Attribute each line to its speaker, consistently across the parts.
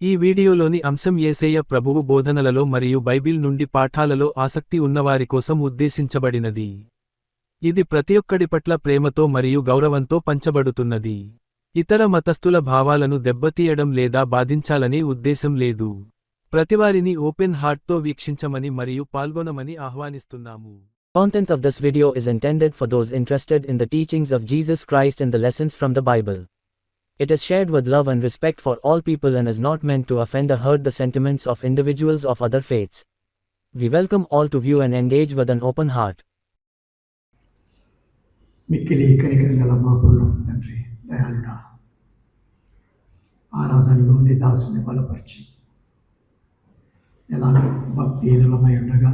Speaker 1: ఈ వీడియోలోని అంశం యేసయ్య ప్రభువు బోధనలలో మరియు బైబిల్ నుండి పాఠాలలో ఆసక్తి ఉన్నవారి కోసం ఉద్దేశించబడినది. ఇది ప్రతి ఒక్కడి పట్ల ప్రేమతో మరియు గౌరవంతో పంచబడుతున్నది. ఇతర మతస్థుల భావాలను దెబ్బతీయడం లేదా బాధించాలనే ఉద్దేశం లేదు. ప్రతివారిని ఓపెన్ హార్ట్తో వీక్షించమని మరియు పాల్గొనమని ఆహ్వానిస్తున్నాము.
Speaker 2: Content of this video is intended for those interested in the teachings of Jesus Christ and the lessons from the Bible. It is shared with love and respect for all people and is not meant to offend or hurt the sentiments of individuals of other faiths. We welcome all to view and engage with an open heart.
Speaker 3: మిక్కిలి కనికరంగల మా పరమ తండ్రి, దయాళుడా, ఆరాధనలో నీ దాసుని బలపరిచి ఎలా భక్తిహీనులమై ఉండగా,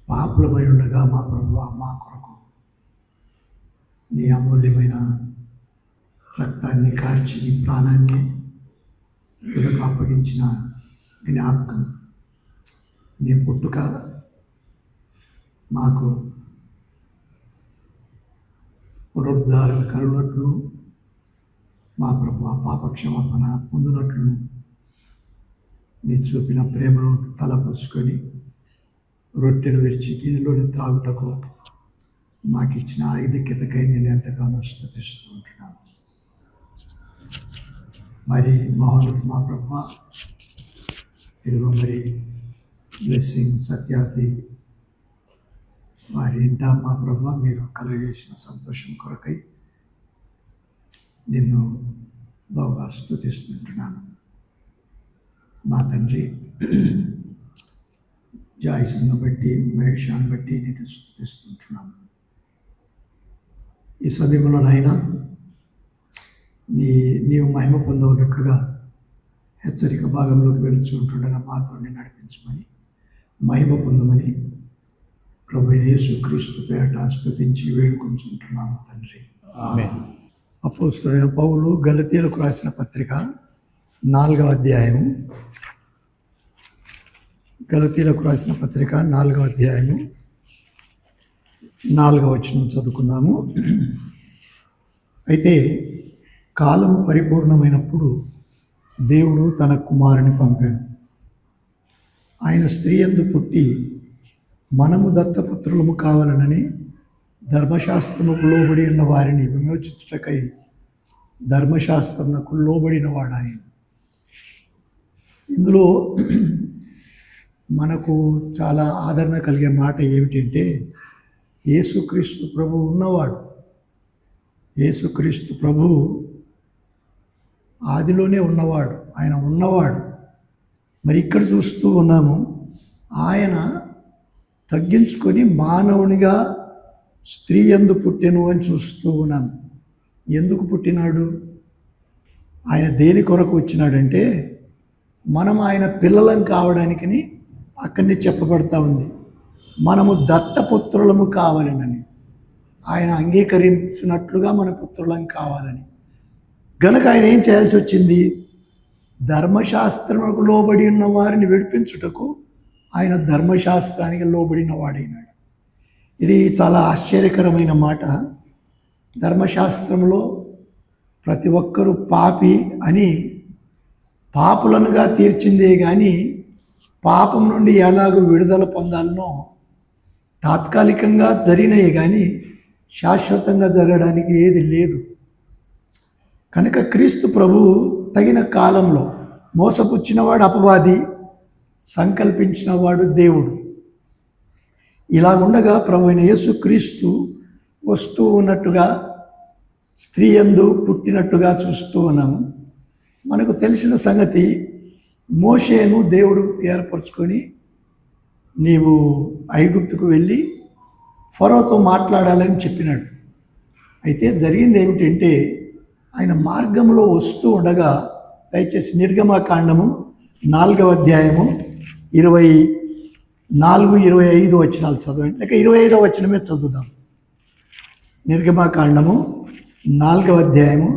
Speaker 3: పాపులమై ఉండగా మా ప్రభువా మా కొరకు నీ అమూల్యమైన రక్తాన్ని కార్చి నీ ప్రాణాన్ని తులకు అప్పగించిన జ్ఞాపకం, నీ పుట్టుక మాకు పునరుద్ధారణ కలుగునట్లు, మా ప్రభువా పాపక్షమాపణ పొందినట్లు నీ చూపిన ప్రేమను తలపోసుకొని రొట్టెను విరిచి గిన్నెలోని త్రాగుటకు మాకిచ్చిన ఐదిక్యతకై నేను ఎంతగానో స్తుతిస్తూ ఉంటున్నాను. మరి మహోన్నత మా ప్రభువా, ఇదిగో మరి బ్లెస్సింగ్ సత్యాది వారి ఇంట మా ప్రభువా మీరు కలుగజేసిన సంతోషం కొరకై నిన్ను బాగా స్తుతిస్తుంటున్నాను. మా తండ్రి, జాయిస్ను బట్టి మహేషాన్ని బట్టి నేను స్తుతిస్తుంటున్నాను. ఈ సమయంలోనైనా నీవు మహిమ పొందవన్నట్లుగా హెచ్చరిక భాగంలోకి వెళుచు ఉంటుండగా మాతో నడిపించమని, మహిమ పొందమని ప్రభువైన యేసుక్రీస్తు పేరట స్తుతించి వేడుకొంచుంటున్నాము తండ్రి.
Speaker 1: ఆమేన్.
Speaker 3: అపోస్తలుడైన పౌలు గలతీయులకు రాసిన పత్రిక 4వ అధ్యాయము, గలతీయులకు రాసిన పత్రిక 4వ అధ్యాయము 4వ వచనం చదువుకుందాము. అయితే కాలము పరిపూర్ణమైనప్పుడు దేవుడు తన కుమారుని పంపాను. ఆయన స్త్రీ యందు పుట్టి మనము దత్తపుత్రులము కావాలనని ధర్మశాస్త్రముకు లోబడి ఉన్న వారిని విమోచించుటకై ధర్మశాస్త్రమునకు లోబడిన వాడు ఆయన. ఇందులో మనకు చాలా ఆదరణ కలిగే మాట ఏమిటంటే, యేసుక్రీస్తు ప్రభు ఉన్నవాడు. యేసుక్రీస్తు ప్రభు ఆదిలోనే ఉన్నవాడు, ఆయన ఉన్నవాడు. మరి ఇక్కడ చూస్తూ ఉన్నాము, ఆయన తగ్గించుకొని మానవునిగా స్త్రీ యందు పుట్టెను అని చూస్తూ ఉన్నాము. ఎందుకు పుట్టినాడు? ఆయన దేని కొరకు వచ్చినాడంటే, మనం ఆయన పిల్లలం కావడానికని అక్కడనే చెప్పబడతా ఉంది. మనము దత్తపుత్రులము కావాలనని, ఆయన అంగీకరించినట్లుగా మన పుత్రులం కావాలని. గనుక ఆయన ఏం చేయాల్సి వచ్చింది? ధర్మశాస్త్రములకు లోబడి ఉన్న వారిని విడిపించుటకు ఆయన ధర్మశాస్త్రానికి లోబడిన వాడైనాడు. ఇది చాలా ఆశ్చర్యకరమైన మాట. ధర్మశాస్త్రంలో ప్రతి ఒక్కరూ పాపి అని పాపులనుగా తీర్చిందే కానీ పాపం నుండి ఎలాగో విడుదల పొందాలనో తాత్కాలికంగా జరిగినాయి కానీ శాశ్వతంగా జరగడానికి ఏది లేదు. కనుక క్రీస్తు ప్రభు తగిన కాలంలో మోసపుచ్చినవాడు అపవాది, సంకల్పించినవాడు దేవుడు. ఇలాగుండగా ప్రభు అయిన యేసుక్రీస్తు వస్తూ ఉన్నట్టుగా స్త్రీ యందు పుట్టినట్టుగా చూస్తూ ఉన్నాము. మనకు తెలిసిన సంగతి, మోషేను దేవుడు ఏర్పరచుకొని నీవు ఐగుప్తుకు వెళ్ళి ఫరోతో మాట్లాడాలని చెప్పినాడు. అయితే జరిగింది ఏమిటంటే, ఆయన మార్గంలో వస్తూ ఉండగా, దయచేసి నిర్గమకాండము 4వ అధ్యాయము 24-25 వచనాలు చదవండి, లేక 25వ వచనమే చదువుదాం. నిర్గమకాండము 4వ అధ్యాయము.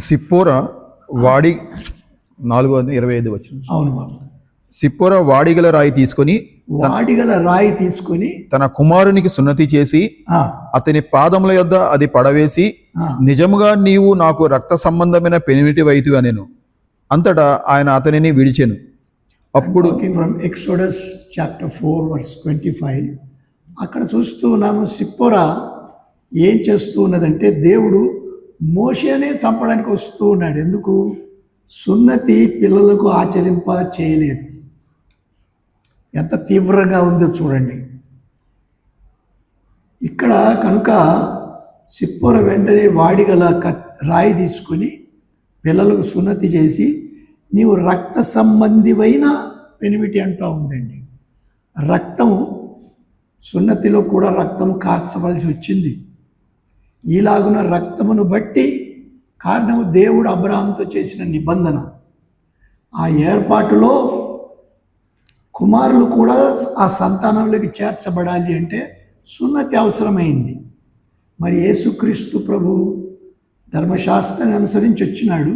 Speaker 4: సిప్పోరా వాడి 4:25 వచనం.
Speaker 3: అవును బాబు.
Speaker 4: సిప్పోరా వాడిగల రాయి తీసుకొని
Speaker 3: వాడిగల రాయి తీసుకొని
Speaker 4: తన కుమారునికి సున్నతి చేసి
Speaker 3: ఆ,
Speaker 4: అతని పాదముల యొద్ద అది పడవేసి
Speaker 3: ఆ,
Speaker 4: నిజముగా నీవు నాకు రక్త సంబంధమైన పెనిమిటి వైతు అనెను. అంతటా ఆయన అతనిని విడిచెను. అప్పుడు
Speaker 3: ఫ్రమ్ ఎక్సోడస్ చాప్టర్ 4 వర్స్ 25 అక్కడ చూస్తూ ఉన్నాము. సిప్పోరా ఏం చేస్తూ ఉన్నదంటే దేవుడు మోషేనే చంపడానికి వస్తూ ఉన్నాడు. ఎందుకు? సున్నతి పిల్లలకు ఆచరింప చేయలేదు. ఎంత తీవ్రంగా ఉందో చూడండి ఇక్కడ. కనుక సిప్పోర వెంటనే వాడిగల రాయి తీసుకొని పిల్లలకు సున్నతి చేసి నీవు రక్త సంబంధివైన పెనిమిటి అంటూ ఉందండి. రక్తం సున్నతిలో కూడా రక్తం కార్చవలసి వచ్చింది. ఈలాగున రక్తమును బట్టి కారణము దేవుడు అబ్రహాముతో చేసిన నిబంధన. ఆ ఏర్పాటులో కుమారులు కూడా ఆ సంతానంలోకి చేర్చబడాలి అంటే సున్నతి అవసరమైంది. మరి యేసుక్రీస్తు ప్రభు ధర్మశాస్త్రాన్ని అనుసరించి వచ్చినాడు.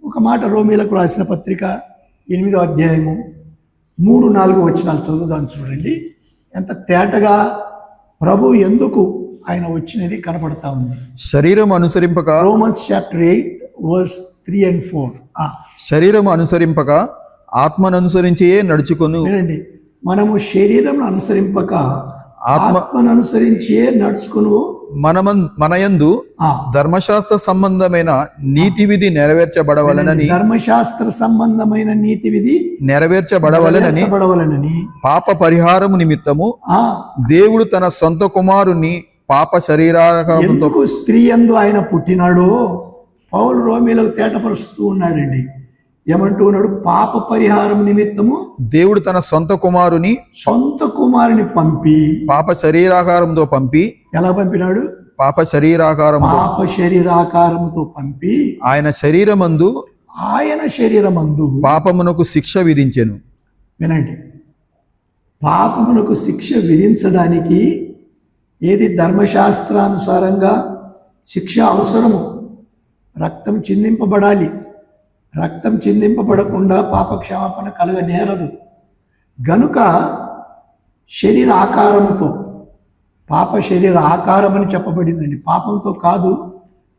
Speaker 3: ఒక మాట రోమీలకు రాసిన పత్రిక 8వ అధ్యాయము 3-4 వచనాలు చదువుదాం చూడండి. ఎంత తేటగా ప్రభు ఎందుకు ఆయన వచ్చినది కనపడతా ఉంది.
Speaker 4: శరీరం అనుసరింపక
Speaker 3: రోమన్స్ చాప్టర్ 8 వర్స్ 3 and 4.
Speaker 4: శరీరం అనుసరింపక ఆత్మను అనుసరించే నడుచుకొను.
Speaker 3: వినండి, మనము శరీరం అనుసరింపక ఆత్మను అనుసరించే నడుచుకును.
Speaker 4: మనయందు ధర్మశాస్త్ర సంబంధమైన నీతి విధి నెరవేర్చబడవలనని
Speaker 3: ధర్మశాస్త్ర సంబంధమైన నీతి విధి
Speaker 4: నెరవేర్చబడవలనని పాప పరిహారము నిమిత్తము దేవుడు తన సొంత కుమారుని పాప శరీరాకారంతో
Speaker 3: స్త్రీ యందు ఆయన పుట్టినాడో పౌలు రోమీలకు తేటపరుస్తూ ఉన్నాడండి. ఏమంటూ ఉన్నాడు? పాప పరిహారం నిమిత్తము
Speaker 4: దేవుడు తన సొంత కుమారుని పంపి పాప శరీరాకారంతో పంపి. ఎలా పంపినాడు? పాప శరీరాకారముతో పంపి ఆయన శరీరమందు పాపమునకు శిక్ష విధించెను. వినండి, పాపమునకు శిక్ష విధించడానికి ఏది ధర్మశాస్త్రానుసారంగా శిక్ష అవసరము. రక్తం చిందింపబడాలి. రక్తం చిందింపబడకుండా పాపక్షమాపణ కలగనేరదు. గనుక శరీర ఆకారముతో, పాప శరీర ఆకారం అని చెప్పబడిందండి. పాపంతో కాదు,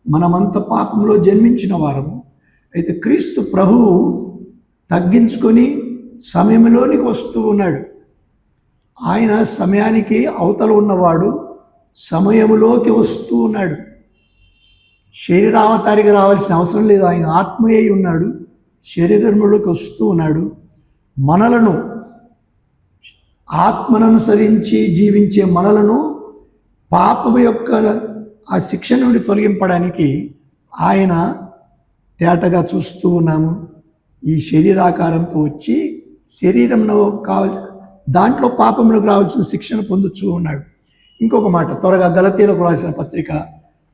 Speaker 4: మనమంతా పాపంలో జన్మించిన వారము. అయితే క్రీస్తు ప్రభువు తగ్గించుకొని సమయంలోనికి వస్తూ ఉన్నాడు. ఆయన సమయానికి అవతల ఉన్నవాడు, సమయంలోకి వస్తూ ఉన్నాడు. శరీరావతారిగా రావాల్సిన అవసరం లేదు. ఆయన ఆత్మయ్య ఉన్నాడు, శరీరంలోకి వస్తూ ఉన్నాడు. మనలను ఆత్మననుసరించి జీవించే మనలను పాపం యొక్క ఆ శిక్ష నుండి తొలగింపడానికి ఆయన తేటగా చూస్తూ ఉన్నాము. ఈ శరీరాకారంతో వచ్చి శరీరంలో దాంట్లో పాపంలోకి రావాల్సిన శిక్షను పొందుతూ ఉన్నాడు. ఇంకొక మాట త్వరగా గలతీయులకు రాసిన పత్రిక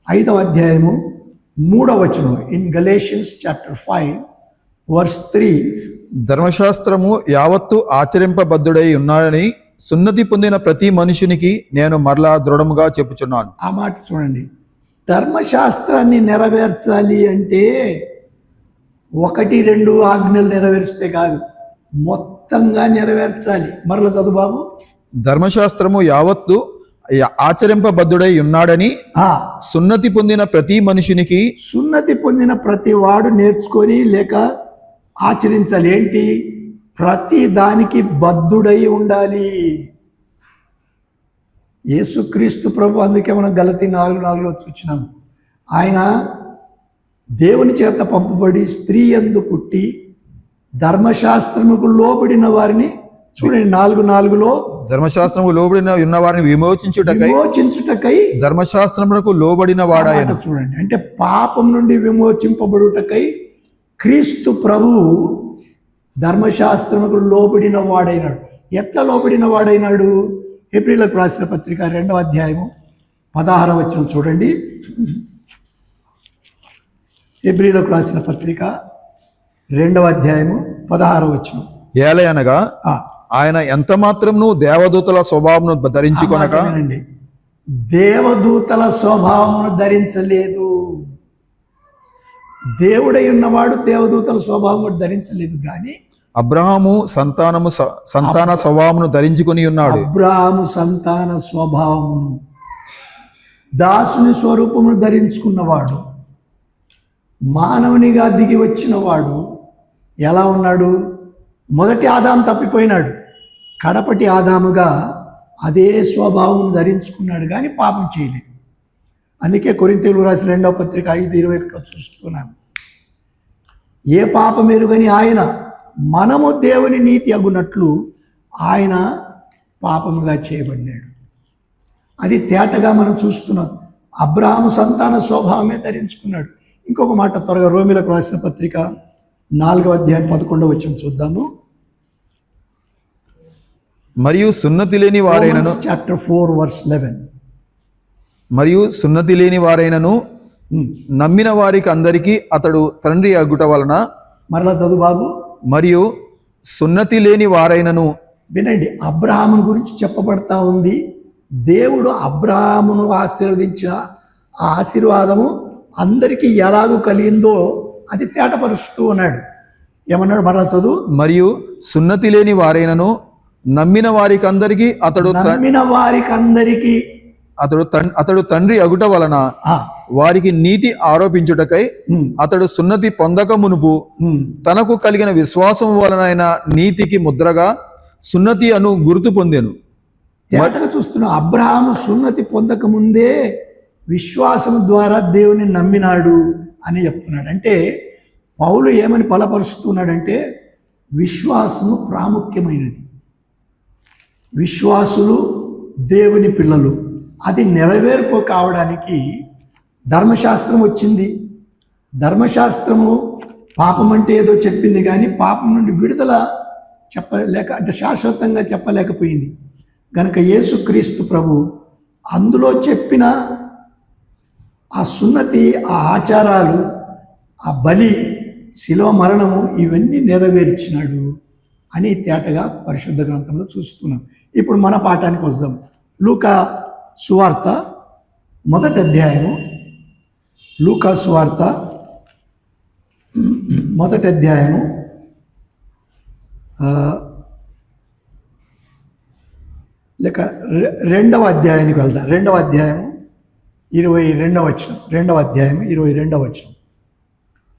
Speaker 4: 5వ అధ్యాయము 3వ వచనం. In Galatians chapter 5 verse 3. ధర్మశాస్త్రము యావత్తు ఆచరింపబద్ధుడై ఉన్నాడని సున్నతి పొందిన ప్రతి మనుషునికి నేను మరలా దృఢముగా చెప్పుచున్నాను.
Speaker 3: ఆ మాట చూడండి. ధర్మశాస్త్రాన్ని నెరవేర్చాలి అంటే 1-2 ఆజ్ఞలు నెరవేర్స్తే కాదు, మొత్తంగా నెరవేర్చాలి. మరలా చదువు బాబు.
Speaker 4: ధర్మశాస్త్రము యావత్తు ఆచరింపబద్ధుడై ఉన్నాడని సున్నతి పొందిన ప్రతి మనిషినికి,
Speaker 3: సున్నతి పొందిన ప్రతి వాడు నేర్చుకొని లేక ఆచరించాలి. ఏంటి? ప్రతి దానికి బద్ధుడై ఉండాలి. యేసుక్రీస్తు ప్రభు, అందుకే మనం గలతీ 4:4 చూచినాం. ఆయన దేవుని చేత పంపబడి స్త్రీ యందు పుట్టి ధర్మశాస్త్రముకు లోబడిన వారిని చూడండి. 4:4
Speaker 4: ధర్మశాస్త్రము లోబడిన ఉన్న వారిని విమోచించుటకై ధర్మశాస్త్రమునకు లోబడిన వాడాయన.
Speaker 3: చూడండి, అంటే పాపం నుండి విమోచింపబడుటకై క్రీస్తు ప్రభువు ధర్మశాస్త్రముకు లోబడిన వాడైనాడు. ఎట్లా లోబడిన వాడైనాడు? హెబ్రీయులకు రాసిన పత్రిక 2వ అధ్యాయము 16వ వచనం చూడండి. హెబ్రీయులకు రాసిన పత్రిక 2వ అధ్యాయము 16వ వచనం.
Speaker 4: ఏలయనగా ఆయన ఎంత మాత్రమును దేవదూతల స్వభావమును ధరించుకొనక,
Speaker 3: దేవదూతల స్వభావమును ధరించలేదు. దేవుడై ఉన్నవాడు దేవదూతల స్వభావం ధరించలేదు. కానీ
Speaker 5: అబ్రహాము సంతాన స్వభావమును ధరించుకొని ఉన్నాడు.
Speaker 3: అబ్రాహాము సంతాన స్వభావమును, దాసుని స్వరూపమును ధరించుకున్నవాడు, మానవునిగా దిగి వచ్చినవాడు ఎలా ఉన్నాడు? మొదటి ఆదాము తప్పిపోయినాడు, కడపటి ఆదాముగా అదే స్వభావమును ధరించుకున్నాడు, కానీ పాపం చేయలేదు. అందుకే కొరింథీయులకు రాసిన 2వ పత్రిక 5:21 చూస్తున్నాం. ఏ పాపం ఎరుగని ఆయన మనము దేవుని నీతి అగునట్లు ఆయన పాపముగా చేయబడినాడు. అది తేటగా మనం చూస్తున్నాం. అబ్రాహాము సంతాన స్వభావమే ధరించుకున్నాడు. ఇంకొక మాట త్వరగా రోమీలకు రాసిన పత్రిక 4వ అధ్యాయం 11వ వచనం చూద్దాము.
Speaker 5: మరియు సున్నతి లేని వారైనను,
Speaker 3: చాప్టర్ 4:11.
Speaker 5: మరియు సున్నతి లేని వారైనను నమ్మిన వారికి అందరికీ అతడు తండ్రి అగుట వలన,
Speaker 3: మరలా చదువు బాబు.
Speaker 5: మరియు సున్నతి లేని వారైనను,
Speaker 3: వినండి, అబ్రహామును గురించి చెప్పబడతా ఉంది. దేవుడు అబ్రహామును ఆశీర్వదించిన ఆ ఆశీర్వాదము అందరికీ ఎలాగూ కలిగిందో అది తేటపరుస్తూ ఉన్నాడు. ఏమన్నాడు? మరలా చదువు.
Speaker 5: మరియు సున్నతి లేని వారైనను నమ్మిన వారికి అందరికీ అతడు తండ్రి అగుట వలన వారికి నీతి ఆరోపించుటకై అతడు సున్నతి పొందక మునుపు తనకు కలిగిన విశ్వాసం వలన నీతికి ముద్రగా సున్నతి అను గుర్తు పొందెను.
Speaker 3: తేటగా చూస్తున్నా, అబ్రహాము సున్నతి పొందక ముందే విశ్వాసం ద్వారా దేవుని నమ్మినాడు అని చెప్తున్నాడు. అంటే పౌలు ఏమని బలపరుస్తున్నాడంటే విశ్వాసము ప్రాముఖ్యమైనది. విశ్వాసులు దేవుని పిల్లలు. అది నెరవేర్పు కావడానికి ధర్మశాస్త్రం వచ్చింది. ధర్మశాస్త్రము పాపం అంటే ఏదో చెప్పింది, కానీ పాపం నుండి విడుదల చెప్పలేక, అంటే శాశ్వతంగా చెప్పలేకపోయింది. కనుక యేసుక్రీస్తు ప్రభు అందులో చెప్పిన ఆ సున్నతి, ఆ ఆచారాలు, ఆ బలి, శిలువ మరణము ఇవన్నీ నెరవేర్చినాడు అని తేటగా పరిశుద్ధ గ్రంథంలో చూస్తున్నాం. ఇప్పుడు మన పాఠానికి వద్దాం. లూకా సువార్త 1వ అధ్యాయము. లూకా సువార్త 1వ అధ్యాయము లేక 2వ అధ్యాయానికి వెళ్దాం. 2వ అధ్యాయము 22వ వచనం. 2వ అధ్యాయము 22వ వచనం.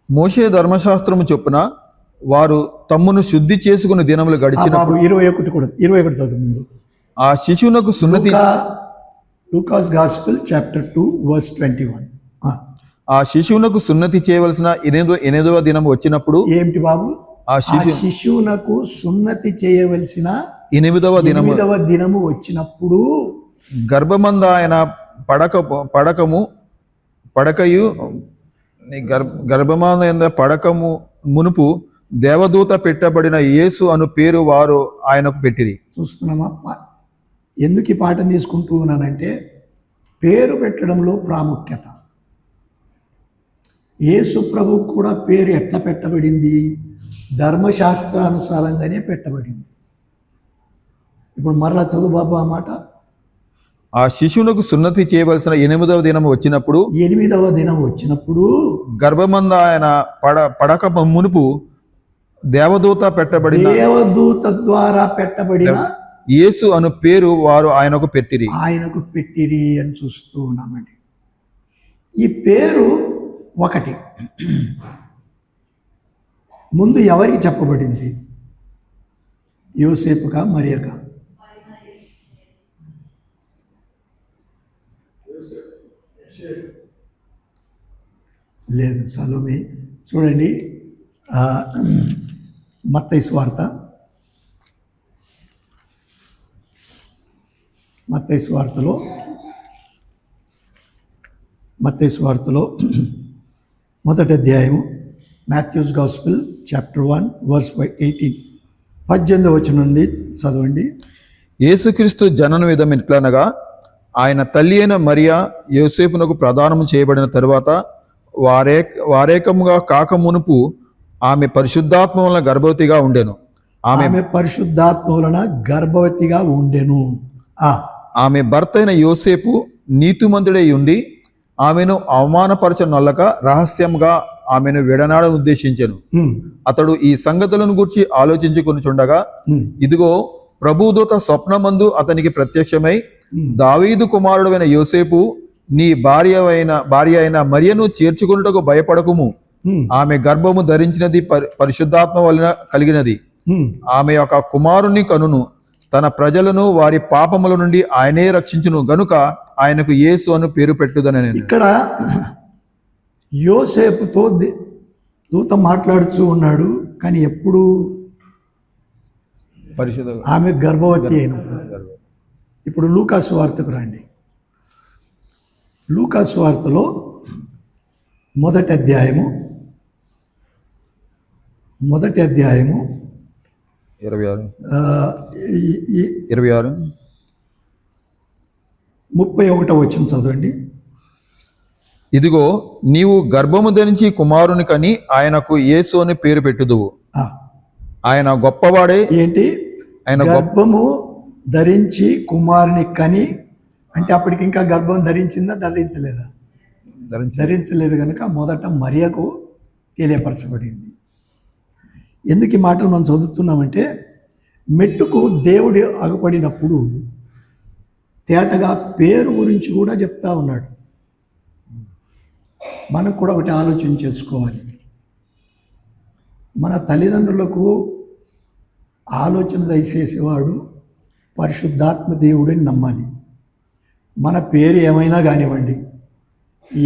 Speaker 5: మోషే ధర్మశాస్త్రము చొప్పున వారు తమ్మును శుద్ధి చేసుకుని దినములు గడిచిన
Speaker 3: 21 చదువు ముందు.
Speaker 5: ఆ శిశువునకు సున్నతి,
Speaker 3: లూకాస్ గాస్పెల్ చాప్టర్ 2:21.
Speaker 5: ఆ శిశువునకు సున్నతి చేయవలసిన 8వ దినం వచ్చినప్పుడు,
Speaker 3: ఏమిటి బాబు? ఆ శిశువునకు సున్నతి చేయవలసిన
Speaker 5: 8వ
Speaker 3: దినము వచ్చినప్పుడు
Speaker 5: గర్భమంద ఆయన పడకము మునుపు దేవదూత పెట్టబడిన యేసు అను పేరు వారు ఆయనకు పెట్టిరి.
Speaker 3: చూస్తున్నామా? ఎందుకు ఈ పాఠం తీసుకుంటూ ఉన్నానంటే పేరు పెట్టడంలో ప్రాముఖ్యత. యేసు ప్రభు కూడా పేరు ఎట్లా పెట్టబడింది? ధర్మశాస్త్రానుసారంగానే పెట్టబడింది. ఇప్పుడు మరలా చదువు బాబు ఆ మాట.
Speaker 5: ఆ శిశువునకు సున్నతి చేయవలసిన 8వ దినం వచ్చినప్పుడు,
Speaker 3: 8వ దినం వచ్చినప్పుడు
Speaker 5: గర్భమంద ఆయన పడక మునుపు దేవదూత ద్వారా పెట్టబడిన యేసు అను పేరు వారు ఆయనకు పెట్టిరి
Speaker 3: అని చూస్తూ ఉన్నామండి. ఈ పేరు ఒకటి ముందు ఎవరికి చెప్పబడింది? యోసేపుగా, మరియగా? లేదు, సలోమే. చూడండి, మత్తయి సువార్త 1వ అధ్యాయము, మాథ్యూస్ గాస్పెల్ చాప్టర్ 1:18. 18వ వచనం నుండి చదవండి.
Speaker 5: యేసుక్రీస్తు జనన విధం ఎట్లనగా, ఆయన తల్లి అయిన మరియా యోసేపునకు ప్రదానము చేయబడిన తరువాత వారేకముగా కాక మునుపు ఆమె పరిశుద్ధాత్మ వలన గర్భవతిగా ఉండెను. ఆమె భర్త అయిన యోసేపు నీతిమంతుడై ఉండి ఆమెను అవమానపరచనొల్లక రహస్యంగా ఆమెను విడనాడను ఉద్దేశించెను. అతడు ఈ సంగతులను గూర్చి ఆలోచించుకొనుచుండగా ఇదిగో ప్రభుదూత స్వప్నమందు అతనికి ప్రత్యక్షమై, దావీదు కుమారుడైన యోసేపు, నీ భార్య అయిన మరియను చేర్చుకొనుటకు భయపడకుము. ఆమె గర్భము ధరించినది పరిశుద్ధాత్మ వలన కలిగినది. ఆమె ఒక కుమారుని కనును. తన ప్రజలను వారి పాపముల నుండి ఆయనే రక్షించును గనుక ఆయనకు యేసు అని పేరు పెట్టుదనని.
Speaker 3: ఇక్కడ యోసేపుతో దూత మాట్లాడుతూ ఉన్నాడు, కానీ ఎప్పుడు ఆమె గర్భవతి అయినప్పుడు. ఇప్పుడు లూకాసు వార్తకు రండి. లూకాసు వార్తలో మొదటి అధ్యాయము 31వ వచనం చదవండి.
Speaker 5: ఇదిగో నీవు గర్భము ధరించి కుమారుని కని ఆయనకు యేసు అని పేరు పెట్టుదువు. ఆయన గొప్పవాడే.
Speaker 3: ఏంటి? ఆయన గర్భము ధరించి కుమారుని కని అంటే అప్పటికి ఇంకా గర్భం ధరించిందా, ధరించలేదా? ధరించలేదు కనుక మొదట మరియకు తెలియపరచబడింది. ఎందుకు ఈ మాటలు మనం చదువుతున్నామంటే, మెట్టుకు దేవుడు అగుపడినప్పుడు తేటగా పేరు గురించి కూడా చెప్తా ఉన్నాడు. మనం కూడా ఒకటి ఆలోచన చేసుకోవాలి. మన తల్లిదండ్రులకు ఆలోచన దయచేసేవాడు పరిశుద్ధాత్మ దేవుడిని నమ్మాలి. మన పేరు ఏమైనా కానివ్వండి,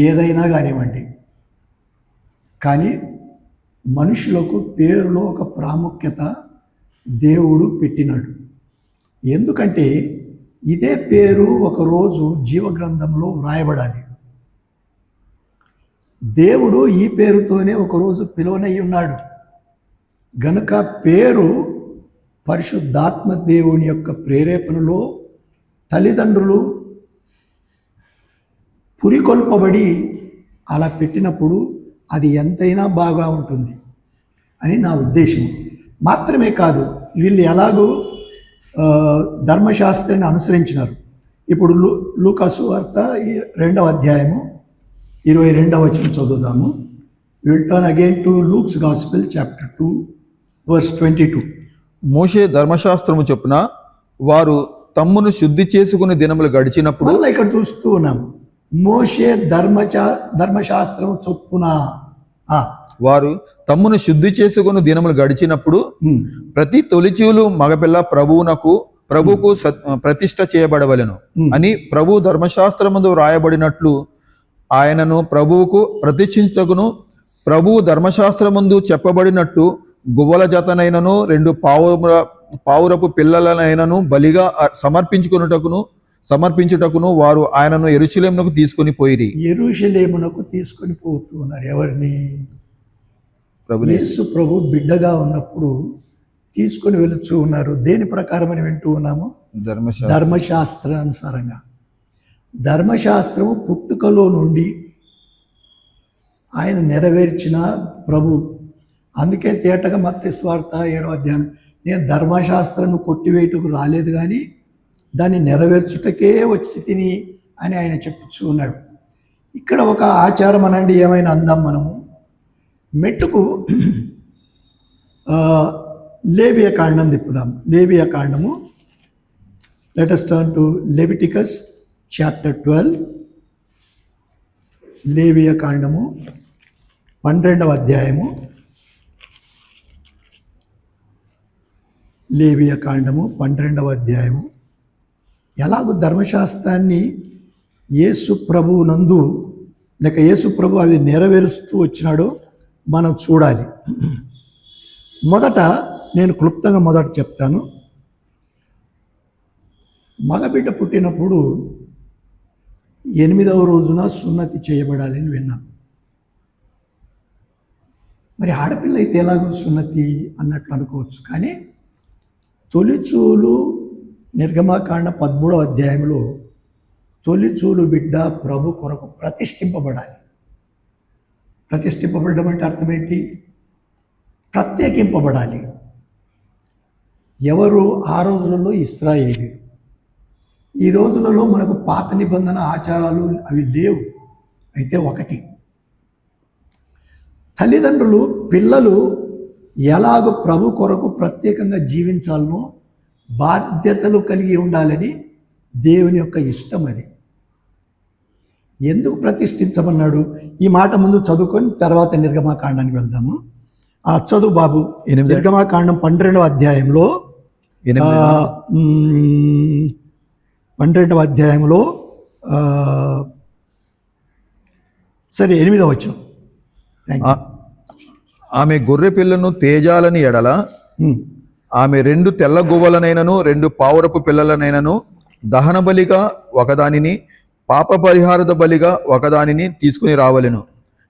Speaker 3: ఏదైనా కానివ్వండి, కానీ మనుషులకు పేరులో ఒక ప్రాముఖ్యత దేవుడు పెట్టినాడు. ఎందుకంటే ఇదే పేరు ఒకరోజు జీవగ్రంథంలో వ్రాయబడాలి. దేవుడు ఈ పేరుతోనే ఒకరోజు పిలువనై ఉన్నాడు గనుక పేరు పరిశుద్ధాత్మ దేవుని యొక్క ప్రేరేపణలో తల్లిదండ్రులు పురికొల్పబడి అలా పెట్టినప్పుడు అది ఎంతైనా బాగా ఉంటుంది అని నా ఉద్దేశం. మాత్రమే కాదు, వీళ్ళు ఎలాగూ ధర్మశాస్త్రాన్ని అనుసరించినారు. ఇప్పుడు లూకాసు వార్త 2వ అధ్యాయము 22వ వచనం చదువుదాము. Will turn again to Luke's gospel chapter 2 verse 22.
Speaker 5: మోషే ధర్మశాస్త్రము చొప్పున వారు తమ్మును శుద్ధి చేసుకుని దినములు గడిచినప్పుడు,
Speaker 3: మళ్ళీ ఇక్కడ చూస్తూ ఉన్నాము, మోషే ధర్మశాస్త్రం చొప్పున
Speaker 5: వారు తమ్మును శుద్ధి చేసుకుని దినములు గడిచినప్పుడు ప్రతి తొలిచూలు మగపిల్ల ప్రభువుకు ప్రతిష్ఠ చేయబడవలెను అని ప్రభు ధర్మశాస్త్రమందు రాయబడినట్లు ఆయనను ప్రభువుకు ప్రతిష్ఠించుటకును ప్రభు ధర్మశాస్త్రమందు చెప్పబడినట్టు గువ్వల జతనైనను 2 పావురపు పిల్లలనైనను బలిగా సమర్పించుటకును వారు ఆయనను యెరూషలేమునకు తీసుకొని పోయిరి.
Speaker 3: యెరూషలేమునకు తీసుకొని పోతున్నారు. ఎవరిని? యేసు ప్రభు బిడ్డగా ఉన్నప్పుడు తీసుకొని వెళుతూ ఉన్నారు. దేని ప్రకారం అని వింటూ ఉన్నాము? ధర్మశాస్త్రానుసారంగా. ధర్మశాస్త్రము పుట్టుకలో నుండి ఆయన నెరవేర్చిన ప్రభు. అందుకే తేటగా మత్తయి సువార్త 7వ అధ్యాయం, నేను ధర్మశాస్త్రాన్ని కొట్టివేయటకు రాలేదు కానీ దాన్ని నెరవేర్చుటకే వచ్చి తిని అని ఆయన చెప్పుచూ ఉన్నాడు. ఇక్కడ ఒక ఆచారం అనండి, ఏమైనా అందాం మనము. మెట్టుకు లేవియ కాండం తిప్పుదాం. లేవియ కాండము, let us turn to Leviticus chapter 12. లేవియ కాండము 12వ అధ్యాయము. లేవియ కాండము 12వ అధ్యాయము. ఎలాగో ధర్మశాస్త్రాన్ని యేసు ప్రభువు నందు లేక యేసు ప్రభు అది నెరవేరుస్తూ వచ్చినాడో మనం చూడాలి. మొదట నేను క్లుప్తంగా మొదట చెప్తాను. మగబిడ్డ పుట్టినప్పుడు 8వ రోజున సున్నతి చేయబడాలని విన్నాను. మరి ఆడపిల్ల అయితే ఎలాగో సున్నతి అన్నట్లు అనుకోవచ్చు. కానీ తొలిచూలు నిర్గమాకాండ 13వ అధ్యాయంలో తొలిచూలు బిడ్డ ప్రభు కొరకు ప్రతిష్ఠింపబడాలి. ప్రతిష్ఠింపబడడం అంటే అర్థం ఏంటి? ప్రత్యేకింపబడాలి. ఎవరు? ఆ రోజులలో ఇశ్రాయేలీయులు. ఈ రోజులలో మనకు పాత నిబంధన ఆచారాలు అవి లేవు. అయితే ఒకటి, తల్లిదండ్రులు పిల్లలు ఎలాగో ప్రభు కొరకు ప్రత్యేకంగా జీవించాలనో బాధ్యతలు కలిగి ఉండాలని దేవుని యొక్క ఇష్టం. అది ఎందుకు ప్రతిష్ఠించమన్నాడు? ఈ మాట ముందు చదువుకొని తర్వాత నిర్గమాకాండానికి వెళ్దాము. ఆ చదువు బాబు. నిర్గమాకాండం 12వ అధ్యాయంలో 12వ అధ్యాయంలో సరే 8వ వచనం.
Speaker 5: ఆమె గొర్రె పిల్లను తేజాలని ఎడల ఆమె 2 తెల్ల గువ్వలనైనను 2 పావురపు పిల్లలనైనను దహన బలిగా ఒకదానిని పాప పరిహారద బలిగా ఒకదానిని తీసుకుని రావలెను.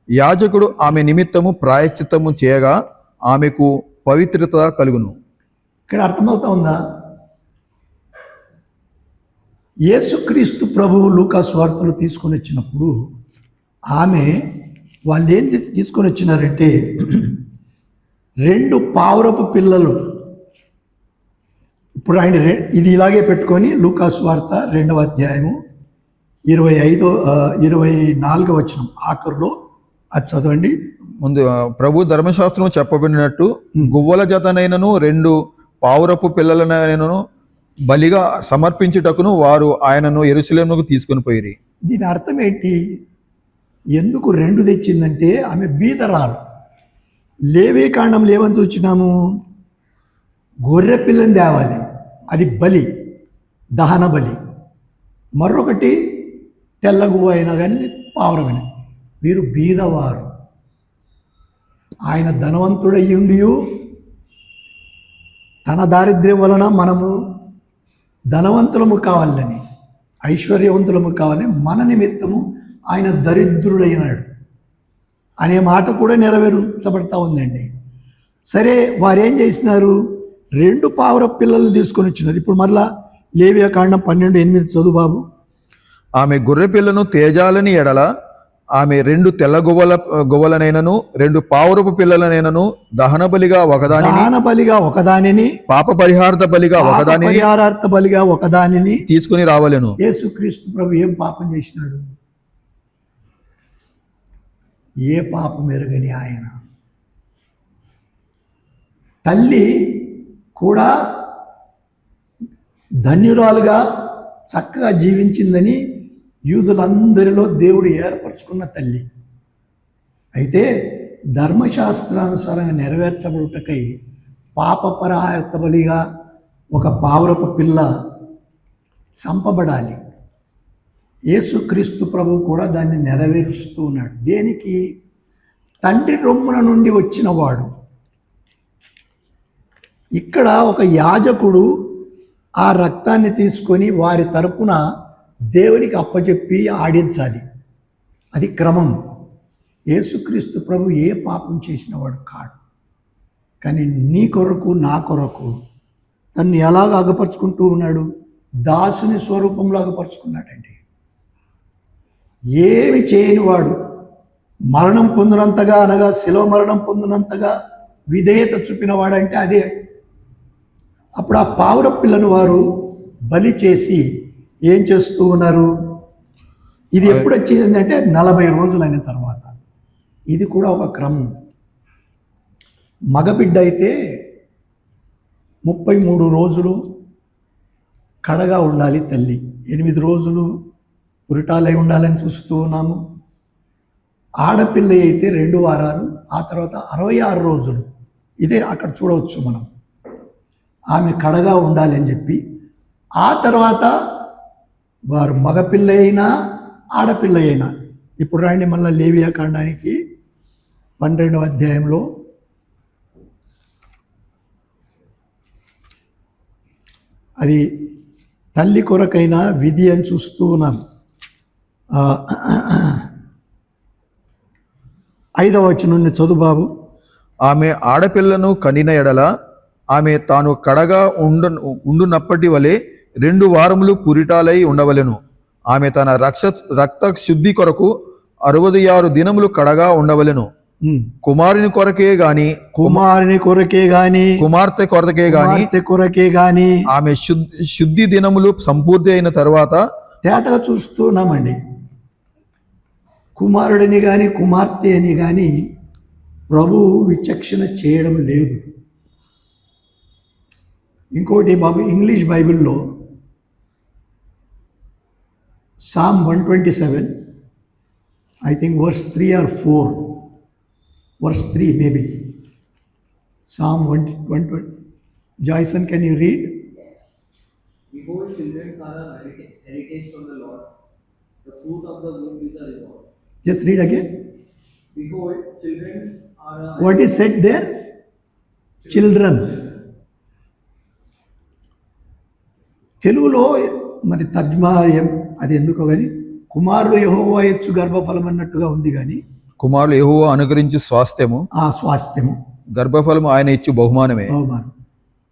Speaker 5: యాజకుడు ఆమె నిమిత్తము ప్రాయశ్చిత్తము చేయగా ఆమెకు పవిత్రత కలుగును.
Speaker 3: ఇక్కడ అర్థమవుతా ఉందా? యేసుక్రీస్తు ప్రభువు లూకాసు వార్తలు తీసుకొని వచ్చినప్పుడు ఆమె వాళ్ళు ఏం తీసుకొని వచ్చినారంటే 2 పావురపు పిల్లలు. ఇప్పుడు ఆయన ఇది ఇలాగే పెట్టుకొని లూకాసు వార్త 2వ అధ్యాయము 24వ వచనం ఆఖరులో అది చదవండి.
Speaker 5: ముందు ప్రభు ధర్మశాస్త్రం చెప్పబడినట్టు గువ్వల జతనైనను 2 పావురపు పిల్లలనైనను బలిగా సమర్పించుటకును వారు ఆయనను యెరూషలేముకు తీసుకొని పోయిరి.
Speaker 3: దీని అర్థం ఏంటి? ఎందుకు 2 తెచ్చిందంటే ఆమె బీదరాలు. లేవీ కాండంలో ఏమని చూచినాము? గొర్రె పిల్లని తేవాలి, అది బలి, దహన బలి. మరొకటి తెల్లగువ్వ అయినా కానీ పావురమైన. వీరు బీదవారు. ఆయన ధనవంతుడయ్యుండి తన దారిద్ర్యం వలన మనము ధనవంతులము కావాలని, ఐశ్వర్యవంతులము కావాలని మన నిమిత్తము ఆయన దరిద్రుడైనాడు అనే మాట కూడా నెరవేర్చబడతా ఉందండి. సరే, వారేం చేసినారు? 2 పావురపు పిల్లల్ని తీసుకొని వచ్చినారు. ఇప్పుడు మరలా లేవియాకాండం 12:8 చదువు బాబు.
Speaker 5: ఆమె గొర్రె పిల్లను తేజాలని ఎడల ఆమె 2 తెల్ల గువ్వలనైనను 2 పావురపు పిల్లలనైనను దహన బలిగా ఒకదానిని పాప పరిహారార్థ బలిగా ఒకదానిని తీసుకుని రావలెను.
Speaker 3: యేసుక్రీస్తు ప్రభు ఏం పాపం చేసినాడు? ఏ పాపం ఎరగని ఆయన. తల్లి కూడా ధన్యురాలుగా చక్కగా జీవించిందని యూదులందరిలో దేవుడు ఏర్పరచుకున్న తల్లి. అయితే ధర్మశాస్త్రానుసారంగా నెరవేర్చబడుటకై పాప పరిహారార్థ బలిగా ఒక పావురపు పిల్ల చంపబడాలి. యేసుక్రీస్తు ప్రభు కూడా దాన్ని నెరవేరుస్తూ ఉన్నాడు. దేనికి? తండ్రి రొమ్మున నుండి వచ్చినవాడు. ఇక్కడ ఒక యాజకుడు ఆ రక్తాన్ని తీసుకొని వారి తరపున దేవునికి అప్పచెప్పి ఆడించాలి. అది క్రమం. యేసుక్రీస్తు ప్రభు ఏ పాపం చేసినవాడు కాడు. కానీ నీ కొరకు నా కొరకు తను ఎలాగ అగపరుచుకుంటూ ఉన్నాడు? దాసుని స్వరూపంలో అగపరుచుకున్నాడండి. ఏమి చేయనివాడు మరణం పొందినంతగా, అనగా శిలువ మరణం పొందినంతగా విధేయత చూపినవాడంటే అదే. అప్పుడు ఆ పావుర పిల్లను వారు బలి చేసి ఏం చేస్తూ ఉన్నారు? ఇది ఎప్పుడు వచ్చిందంటే 40 రోజులైన తర్వాత. ఇది కూడా ఒక క్రమం. మగబిడ్డ అయితే 33 రోజులు కడగా ఉండాలి తల్లి, 8 రోజులు ఉరిటాలై ఉండాలని చూస్తూ ఉన్నాము. ఆడపిల్ల అయితే 2 వారాలు, ఆ తర్వాత 66 రోజులు. ఇదే అక్కడ చూడవచ్చు మనం. ఆమె కడగా ఉండాలి అని చెప్పి, ఆ తర్వాత వారు మగపిల్ల అయినా ఆడపిల్ల అయినా. ఇప్పుడు రండి మళ్ళీ లేవియాకాండానికి 12వ అధ్యాయంలో అది తల్లి కొరకైన విధి అని చూస్తూ ఉన్నాం. 5వ వచనం నుండి చదువు బాబు.
Speaker 5: ఆమె ఆడపిల్లను కనిన ఎడల ఆమె తాను కడగా ఉండునప్పటి వలె 2 వారములు పురిటాలై ఉండవలెను. ఆమె తన రక్త శుద్ధి కొరకు 66 దినములు కడగా ఉండవలెను. కుమారుని కొరకే గాని కుమార్తె కొరకే గాని ఆమె శుద్ధి దినములు సంపూర్తి అయిన తరువాత.
Speaker 3: తేటగా చూస్తున్నామండి. కుమారుడిని కానీ కుమార్తె అని కానీ ప్రభువు విచక్షణ చేయడం లేదు. ఇంకోటి బాబు, ఇంగ్లీష్ బైబిల్లో Psalm 127, I think verse 3 or 4, verse 3 maybe. Psalm 120. Jason, can you read?
Speaker 6: Behold, children are a heritage from the Lord. The fruit of the womb is a reward.
Speaker 3: Just read again.
Speaker 6: Behold, children are a
Speaker 3: What is said there? Children. తెలుగులో మరి తర్జుమా ఏం అది ఎందుకో కానీ కుమారులు యెహోవా ఇచ్చు గర్భఫలం అన్నట్టుగా ఉంది, కానీ
Speaker 5: కుమారులు యెహోవా అనుగ్రహించు స్వాస్థ్యము,
Speaker 3: ఆ స్వాస్థ్యము
Speaker 5: గర్భఫలము ఆయన ఇచ్చు బహుమానమే.
Speaker 3: బహుమానం.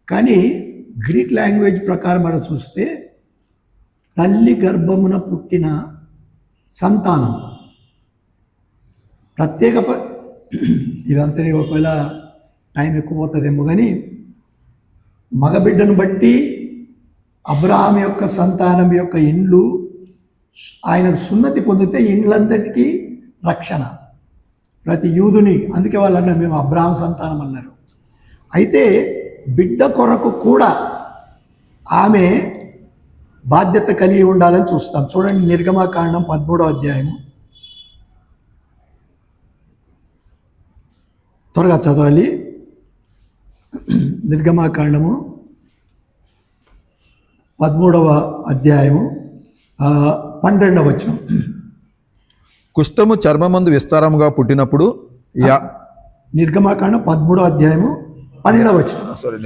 Speaker 3: కానీ గ్రీక్ లాంగ్వేజ్ ప్రకారం మనం చూస్తే తల్లి గర్భమున పుట్టిన సంతానం ప్రత్యేక ఇదంతా ఒకవేళ టైం ఎక్కువ పోతుందేమో, కానీ మగబిడ్డను బట్టి అబ్రహాం యొక్క సంతానం యొక్క ఇండ్లు ఆయనకు సున్నతి పొందితే ఇండ్లందరికీ రక్షణ, ప్రతి యూదుని. అందుకే వాళ్ళు అన్నారు మేము అబ్రహాం సంతానం అన్నారు. అయితే బిడ్డ కొరకు కూడా ఆమె బాధ్యత కలిగి ఉండాలని చూస్తాం. చూడండి, నిర్గమకాండం 13వ అధ్యాయము, త్వరగా చదవాలి. నిర్గమకాండము 13వ అధ్యాయము 12వ వచనం.
Speaker 5: కుష్ఠము చర్మమందు విస్తారముగా పుట్టినప్పుడు
Speaker 3: నిర్గమకాండం 13వ అధ్యాయము 12వ వచనం.
Speaker 5: సారీ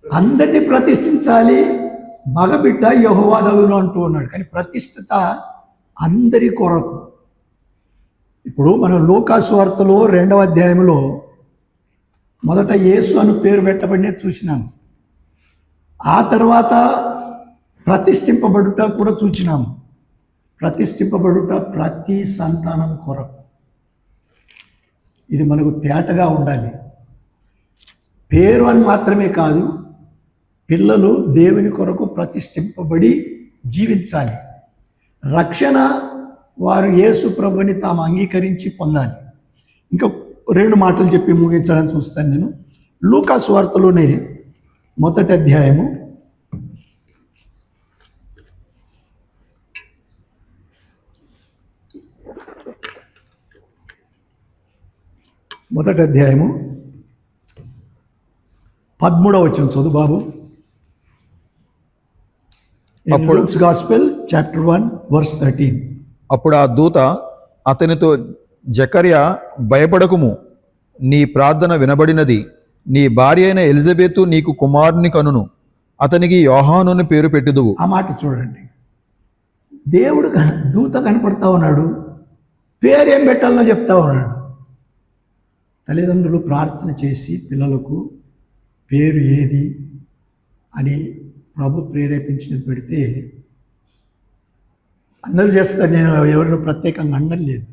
Speaker 3: అందరినీ ప్రతిష్ఠించాలి, మగబిడ్డ యెహోవాదగును అంటూ ఉన్నాడు. కానీ ప్రతిష్ఠిత అందరి కొరకు. ఇప్పుడు మనం లూకాసు వార్తలో 2వ అధ్యాయంలో మొదట యేసు అని పేరు పెట్టబడినది చూసినాము. ఆ తర్వాత ప్రతిష్ఠింపబడుట కూడా చూసినాము. ప్రతిష్ఠింపబడుట ప్రతి సంతానం కొరకు. ఇది మనకు తేటగా ఉండాలి. పేరు అని మాత్రమే కాదు, పిల్లలు దేవుని కొరకు ప్రతిష్ఠింపబడి జీవించాలి. రక్షణ వారు యేసు ప్రభుని తాము అంగీకరించి పొందాలి. ఇంకా 2 మాటలు చెప్పి ముగించడానికి చూస్తాను నేను. లూకాసు వార్తలోనే 1వ అధ్యాయము 13వ వచనం చదువు బాబు. Luke's Gospel, chapter 1, verse 13.
Speaker 5: అప్పుడు ఆ దూత అతనితో, జకర్యా భయపడకుము, నీ ప్రార్థన వినబడినది, నీ భార్య అయిన ఎలిజబెతు నీకు కుమారుని కనును, అతనికి యోహానుని పేరు పెట్టుదువు.
Speaker 3: ఆ మాట చూడండి, దేవుడు దూత కనపడతా ఉన్నాడు, పేరు ఏం పెట్టాలో చెప్తా ఉన్నాడు. తల్లిదండ్రులు ప్రార్థన చేసి పిల్లలకు పేరు ఏది అని ప్రభు ప్రేరేపించినది పెడితే అందరూ చేస్తారు. నేను ఎవరిని ప్రత్యేకంగా అనడం లేదు,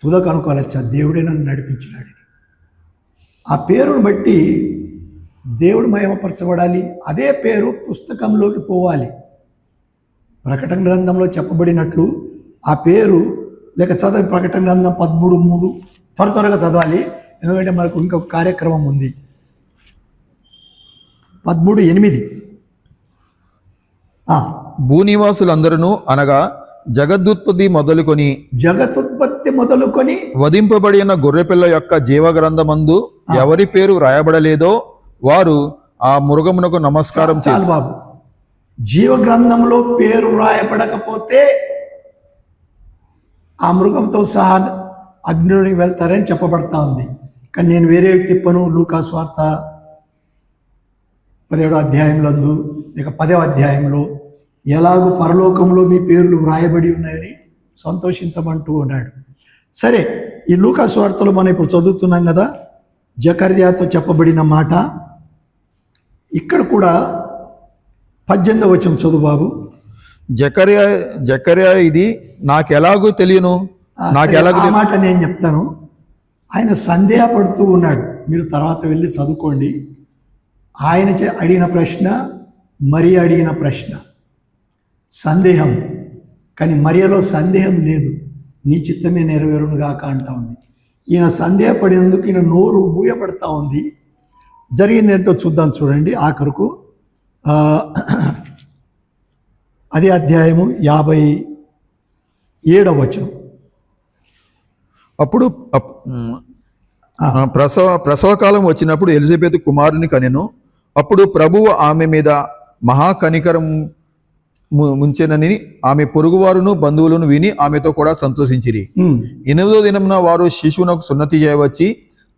Speaker 3: తుద కనుక్కోవాలచ్చా దేవుడే నన్ను నడిపించినాడు. ఆ పేరును బట్టి దేవుడు మహిమపరచబడాలి. అదే పేరు పుస్తకంలోకి పోవాలి. ప్రకటన గ్రంథంలో చెప్పబడినట్లు ఆ పేరు లేక చదవి. ప్రకటన గ్రంథం 13:3 త్వరగా చదవాలి, ఎందుకంటే మనకు ఇంకొక కార్యక్రమం ఉంది. 13:8
Speaker 5: భూనివాసులందరూ అనగా జగదుత్పత్తి మొదలుకొని వధింపబడిన గొర్రెపిల్ల యొక్క జీవగ్రంథమందు ఎవరి పేరు రాయబడలేదో వారు ఆ మృగమునకు నమస్కారం
Speaker 3: చేయాలి. బాబు, జీవగ్రంథంలో పేరు రాయబడకపోతే ఆ మృగంతో సహా అగ్నిలోకి వెళ్తారని చెప్పబడతా ఉంది. కానీ నేను వేరే తిప్పను. లూకాసు వార్త 17వ అధ్యాయంలో లేక 10వ అధ్యాయంలో ఎలాగూ పరలోకంలో మీ పేర్లు వ్రాయబడి ఉన్నాయని సంతోషించమంటూ ఉన్నాడు. సరే, ఈ లూకాసు వార్తలో మనం ఇప్పుడు చదువుతున్నాం కదా, జకర్యాతో చెప్పబడిన మాట. ఇక్కడ కూడా 18వ వచనం చదువు బాబు.
Speaker 5: జకర్యా ఇది నాకెలాగూ తెలియను,
Speaker 3: మాట నేను చెప్తాను. ఆయన సందేహపడుతూ ఉన్నాడు. మీరు తర్వాత వెళ్ళి చదువుకోండి. ఆయన అడిగిన ప్రశ్న, మరియ అడిగిన ప్రశ్న సందేహం. కానీ మరియలో సందేహం లేదు. నీ చిత్తమే నెరవేరునుగాక అంటా ఉంది. ఈయన సందేహపడినందుకు ఈయన నోరు బూయపడతా ఉంది. జరిగింది ఏంటో చూద్దాం. చూడండి ఆఖరుకు అదే అధ్యాయము 57వ వచనం.
Speaker 5: అప్పుడు ప్రసవకాలం వచ్చినప్పుడు ఎలిజబెత్ కుమారుని కనెను. అప్పుడు ప్రభువు ఆమె మీద మహాకనికరం ముంచెనని ఆమె పొరుగువారును బంధువులను విని ఆమెతో కూడా సంతోషించిరి. 8వ దినమున వారు శిశువునకు సున్నతి చేయవచ్చి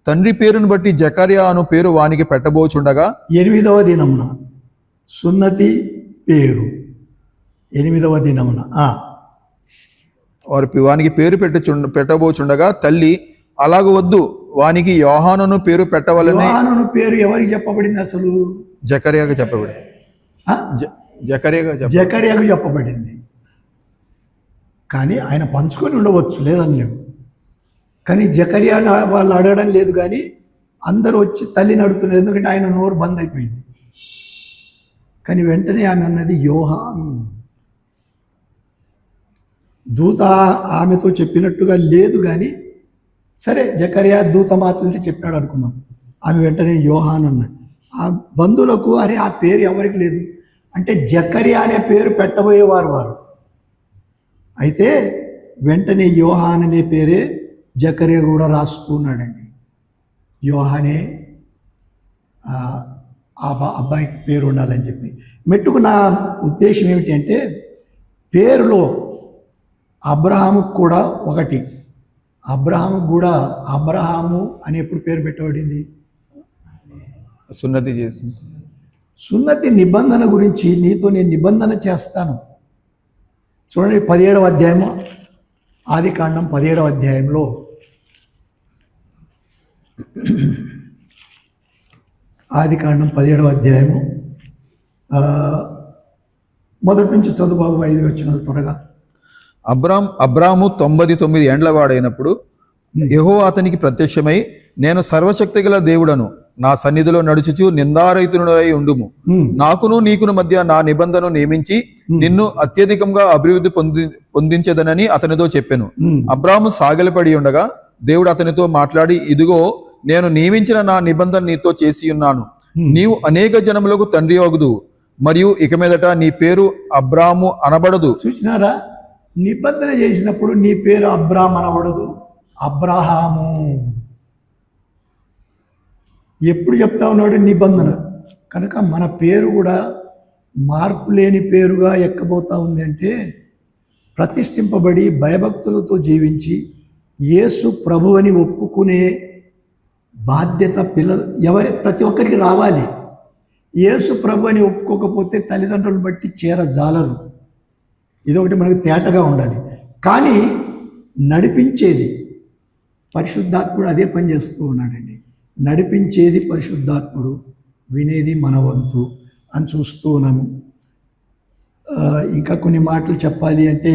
Speaker 5: తండ్రి పేరును బట్టి జకర్యా అను పేరు వానికి పెట్టబోచుండగా
Speaker 3: 8వ దినమున సున్నతి పేరు 8వ దినమున
Speaker 5: వానికి పేరు పెట్టబోచుండగా తల్లి అలాగ వద్దు, వానికి యోహానును పేరు పెట్టవలని.
Speaker 3: యోహాను పేరు ఎవరికి చెప్పబడింది? అసలు
Speaker 5: జకర్యాకు చెప్పబడింది.
Speaker 3: జకర్యాకు చెప్పబడింది. కానీ ఆయన పంచుకొని ఉండవచ్చు, లేదని లేవు. కానీ జకర్యా వాళ్ళు అడగడం లేదు. కానీ అందరూ వచ్చి తల్లిని అడుగుతున్నారు, ఎందుకంటే ఆయన నోరు బంద్ అయిపోయింది. కానీ వెంటనే ఆమె అన్నది యోహాను. దూత ఆమెతో చెప్పినట్టుగా లేదు. కానీ సరే, జకర్యా దూత మాటలంటే చెప్పాడు అనుకుందాం. ఆమె వెంటనే యోహాను అన్నాడు. ఆ బంధువులకు అరే ఆ పేరు ఎవరికి లేదు అంటే జకర్యా అనే పేరు పెట్టబోయేవారు వారు. అయితే వెంటనే యోహాన్ అనే పేరే జకర్యా కూడా రాస్తున్నాడండి. యోహానే అబ్బాయికి పేరు ఉండాలని చెప్పి. మెట్టుకు నా ఉద్దేశం ఏమిటి అంటే, పేరులో అబ్రహాము కూడా ఒకటి. అబ్రహాము కూడా అబ్రహాము అని ఎప్పుడు పేరు పెట్టబడింది?
Speaker 5: సున్నతి చేసి.
Speaker 3: సున్నతి నిబంధన గురించి నీతో నేను నిబంధన చేస్తాను. చూడండి 17వ అధ్యాయము, ఆదికాండం 17వ అధ్యాయంలో ఆదికాండం 17వ అధ్యాయము మొదటి నుంచి చదువు బాబు, 5 వచనాలు త్వరగా.
Speaker 5: అబ్రాము 99 ఏండ్ల వాడైనప్పుడు యెహోవా అతనికి ప్రత్యక్షమై, నేను సర్వశక్తి గల దేవుడను, నా సన్నిధిలో నడుచుచు నిందారహితుడై ఉండుము. నాకును నీకును మధ్య నా నిబంధన నియమించి నిన్ను అత్యధికంగా అభివృద్ధి పొందించేదనని అతనితో చెప్పెను. అబ్రాము సాగిలపడి ఉండగా దేవుడు అతనితో మాట్లాడి, ఇదిగో నేను నియమించిన నా నిబంధన నీతో చేసి ఉన్నాను. నీవు అనేక జనములకు తండ్రి అగుదు, మరియు ఇక మీదట నీ పేరు అబ్రాము అనబడదు.
Speaker 3: చూసినారా? నిబంధన చేసినప్పుడు నీ పేరు అబ్రామ్ అనబడదు, అబ్రహాము. ఎప్పుడు చెప్తా ఉన్నాడు? నిబంధన. కనుక మన పేరు కూడా మార్పు లేని పేరుగా ఎక్కబోతా ఉంది. అంటే ప్రతిష్ఠింపబడి భయభక్తులతో జీవించి యేసు ప్రభు అని ఒప్పుకునే బాధ్యత ప్రతి ఒక్కరికి రావాలి. యేసు ప్రభు అని ఒప్పుకోకపోతే తల్లిదండ్రులను బట్టి చేరజాలరు. ఇదొకటి మనకు తేటగా ఉండాలి. కానీ నడిపించేది పరిశుద్ధాత్ముడు అదే పని చేస్తూ ఉన్నాడండి. నడిపించేది పరిశుద్ధాత్ముడు, వినేది మన వంతు అని చూస్తూ ఉన్నాము. ఇంకా కొన్ని మాటలు చెప్పాలి అంటే,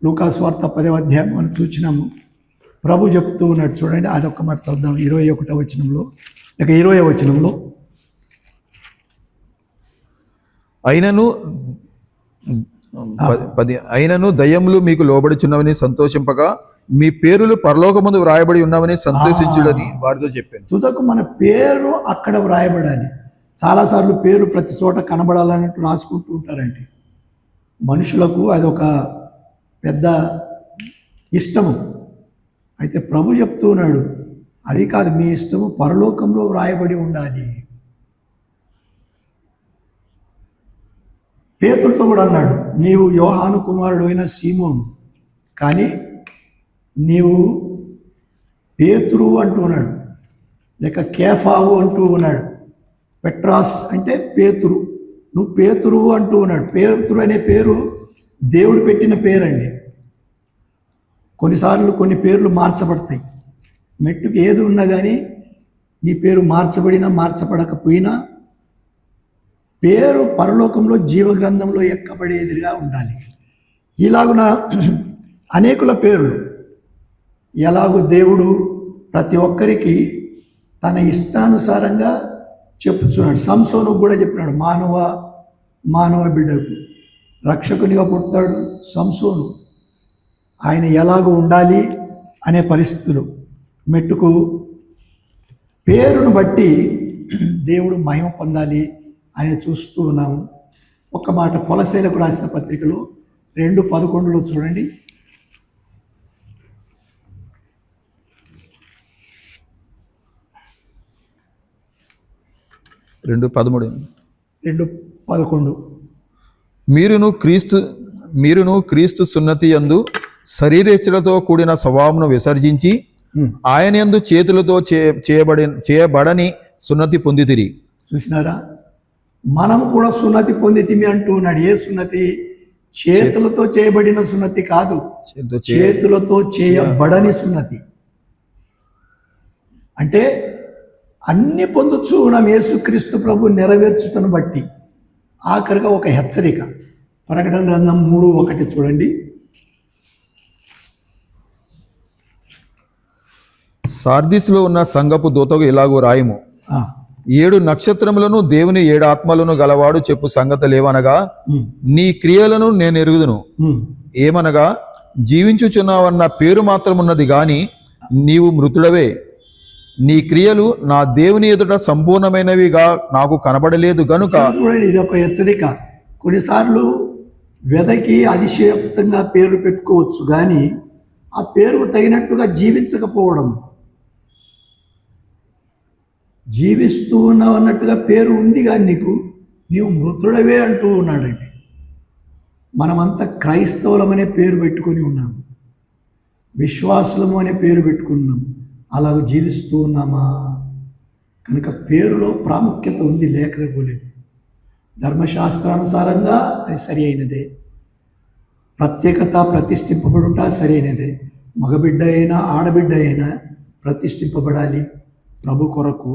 Speaker 3: లూకాసు వార్త 10వ అధ్యాయం మనం చూసినాము. ప్రభు చెప్తూ ఉన్నాడు. చూడండి, అదొక్క మాట చదువుదాం. 21వ వచనంలో లేక 20వ వచనంలో,
Speaker 5: అయినను దయ్యములు మీకు లోబడుచున్నవని సంతోషింపగా మీ పేరులు పరలోకమందు వ్రాయబడి ఉన్నవని సంతోషించుడని వారితో చెప్పాను.
Speaker 3: తుదకు మన పేరు అక్కడ వ్రాయబడాలి. చాలాసార్లు పేరు ప్రతి చోట కనబడాలన్నట్టు రాసుకుంటూ ఉంటారండి. మనుషులకు అదొక పెద్ద ఇష్టము. అయితే ప్రభు చెప్తూ ఉన్నాడు, అది కాదు మీ ఇష్టము, పరలోకంలో వ్రాయబడి ఉండాలి. పేతురుతో కూడా అన్నాడు, నీవు యోహాను కుమారుడు అయిన సీమోను, కానీ నీవు పేతురు అంటూ ఉన్నాడు, లేక కేఫావు అంటూ ఉన్నాడు. పెట్రాస్ అంటే పేతురు, నువ్వు పేతురు అంటూ ఉన్నాడు. పేతురు అనే పేరు దేవుడు పెట్టిన పేరండి. కొన్నిసార్లు కొన్ని పేర్లు మార్చబడతాయి. మెట్టుకు ఏది ఉన్నా కానీ నీ పేరు మార్చబడినా మార్చబడకపోయినా పేరు పరలోకంలో జీవగ్రంథంలో ఎక్కబడేదిగా ఉండాలి. ఇలాగున అనేకుల పేర్లు ఎలాగూ దేవుడు ప్రతి ఒక్కరికి తన ఇష్టానుసారంగా చెప్పుచున్నాడు. సంసోనుకు కూడా చెప్పినాడు, మానవ బిడ్డకు రక్షకునిగా పుడతాడు సంసోను. ఆయన ఎలాగో ఉండాలి అనే పరిస్థితులు మెట్టుకు పేరును బట్టి దేవుడు మహిమ పొందాలి అని చూస్తూ ఉన్నాము. ఒక్క మాట కొలసీలకు రాసిన పత్రికలో 2:11 చూడండి. 2:11
Speaker 5: మీరును క్రీస్తు సున్నతి యందు శరీరేచ్ఛలతో కూడిన స్వభావమును విసర్జించి ఆయన యందు చేతులతో చేయబడని సున్నతి పొందితిరి.
Speaker 3: చూసినారా, మనం కూడా సున్నతి పొందితిమి అంటూ ఉన్నాడు. ఏ సున్నతి? చేతులతో చేయబడిన సున్నతి కాదు, చేతులతో చేయబడని సున్నతి. అంటే అన్ని పొందొచ్చు ఉన్నాం యేసుక్రీస్తు ప్రభు నెరవేర్చుటను బట్టి. ఆఖరిగా ఒక హెచ్చరిక, ప్రకటన గ్రంథం 3:1 చూడండి.
Speaker 5: సార్దిస్లో ఉన్న సంఘపు దూతకు ఇలాగూ రాయము, 7 నక్షత్రములను దేవుని 7 ఆత్మలను గలవాడు చెప్పు సంగతులేవనగా, నీ క్రియలను నేను ఎరుగుదును. ఏమనగా, జీవించుచున్నావన్న పేరు మాత్రమున్నది గాని నీవు మృతుడవే. నీ క్రియలు నా దేవుని ఎదుట సంపూర్ణమైనవిగా నాకు కనబడలేదు గనుక.
Speaker 3: చూడండి, ఇది ఒక హెచ్చరిక. కొన్నిసార్లు వెదకి అతిశయోక్తంగా పేరు పెట్టుకోవచ్చు, కానీ ఆ పేరుకు తగినట్టుగా జీవించకపోవడం. జీవిస్తూ ఉన్నావు అన్నట్టుగా పేరు ఉంది కానీ నీవు మృతుడవే అంటూ ఉన్నాడండి. మనమంతా క్రైస్తవులమనే పేరు పెట్టుకొని ఉన్నాము, విశ్వాసులము అనే పేరు పెట్టుకున్నాం. అలాగ జీవిస్తూ ఉన్నామా? కనుక పేరులో ప్రాముఖ్యత ఉంది, లేకపోలేదు. ధర్మశాస్త్రానుసారంగా అది సరి అయినదే. ప్రత్యేకత ప్రతిష్ఠింపబడుట సరి అయినదే. మగబిడ్డ అయినా ఆడబిడ్డ అయినా ప్రతిష్ఠింపబడాలి ప్రభు కొరకు.